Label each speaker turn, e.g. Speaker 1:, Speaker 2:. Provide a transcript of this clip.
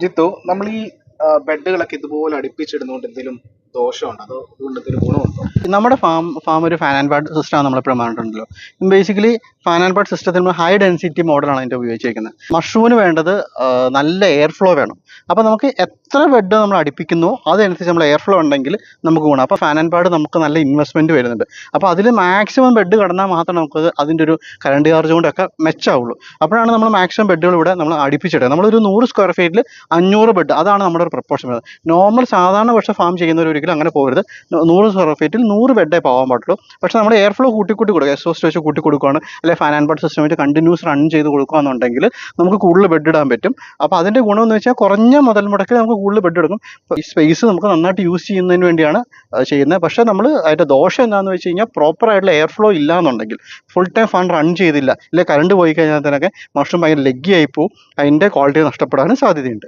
Speaker 1: ജിത്തു, നമ്മൾ ഈ ബെഡുകളൊക്കെ ഇതുപോലെ അടുപ്പിച്ചിടുന്നതുകൊണ്ട് എന്തെങ്കിലും ദോഷമുണ്ടോ അതോ അതുകൊണ്ട് എന്തെങ്കിലും ഗുണമുണ്ടോ?
Speaker 2: നമ്മുടെ ഫാം ഒരു ഫാൻ ആൻഡ് പാഡ് സിസ്റ്റമാണ് നമ്മളെപ്പോഴും പറഞ്ഞിട്ടുണ്ടല്ലോ. ബേസിക്കലി ഫാൻ ആൻഡ് പാഡ് സിസ്റ്റത്തിൽ നമ്മൾ ഹൈ ഡെൻസിറ്റി മോഡലാണ് അതിൻ്റെ ഉപയോഗിച്ചിരിക്കുന്നത്. മഷ്റൂമിന് വേണ്ടത് നല്ല എയർ ഫ്ലോ വേണം. അപ്പോൾ നമുക്ക് എത്ര ബെഡ് നമ്മൾ അടുപ്പിക്കുന്നോ അതനുസരിച്ച് നമ്മൾ എയർ ഫ്ലോ ഉണ്ടെങ്കിൽ നമുക്ക് ഗുണം. അപ്പോൾ ഫാൻ ആൻഡ് പാഡ് നമുക്ക് നല്ല ഇൻവെസ്റ്റ്മെൻറ്റ് വരുന്നുണ്ട്. അപ്പോൾ അതിൽ മാക്സിമം ബെഡ് കടന്നാൽ മാത്രം നമുക്ക് അതിൻ്റെ ഒരു കറണ്ട് ചാർജ് കൊണ്ടൊക്കെ മെച്ചമാവുള്ളൂ. അപ്പോഴാണ് നമ്മൾ മാക്സിമം ബെഡുകൾ ഇവിടെ നമ്മൾ അടുപ്പിച്ചിടുക. നമ്മളൊരു 100 സ്ക്വയർ ഫീറ്റിൽ 500 ബെഡ്, അതാണ് നമ്മുടെ ഒരു പ്രപ്പോർഷൻ വരുന്നത്. നോർമൽ സാധാരണ പക്ഷേ ഫാം ചെയ്യുന്നവർ ഒരിക്കലും അങ്ങനെ പോകരുത്. 100 സ്ക്വയർ ഫീറ്റിൽ 100 ബെഡേ പോകാൻ പാടുള്ളൂ. പക്ഷേ നമ്മൾ എയർ ഫ്ലോ കൂട്ടി കൊടുക്കുക, എക്സോസ്റ്റ് വെച്ച് കൂട്ടി കൊടുക്കുകയാണ്, അല്ലെങ്കിൽ ഫാൻ ആൻഡ് പാഡ് സിസ്റ്റം വെച്ച് കണ്ടിന്യൂസ് റൺ ചെയ്ത് കൊടുക്കുകയാണെന്നുണ്ടെങ്കിൽ നമുക്ക് കൂടുതൽ ബെഡ് ഇടാൻ പറ്റും. അപ്പോൾ അതിൻ്റെ ഗുണമെന്ന് വെച്ചാൽ കുറഞ്ഞ മുതൽ മുടക്കിൽ നമുക്ക് കൂടുതൽ ബെഡ് എടുക്കും. ഈ സ്പേസ് നമുക്ക് നന്നായിട്ട് യൂസ് ചെയ്യുന്നതിന് വേണ്ടിയാണ് ചെയ്യുന്നത്. പക്ഷേ നമ്മൾ അതിൻ്റെ ദോഷം എന്താണെന്ന് വെച്ച് കഴിഞ്ഞാൽ പ്രോപ്പറായിട്ടുള്ള എയർ ഫ്ലോ ഇല്ല എന്നുണ്ടെങ്കിൽ, ഫുൾ ടൈം ഫാൻ റൺ ചെയ്തില്ല, ഇല്ലെങ്കിൽ കറണ്ട് പോയി കഴിഞ്ഞാൽ തന്നെ മഷ്റൂം ഭയങ്കര ലെഗ്ഗി ആയി പോവും, അതിൻ്റെ ക്വാളിറ്റി നഷ്ടപ്പെടാനും സാധ്യതയുണ്ട്.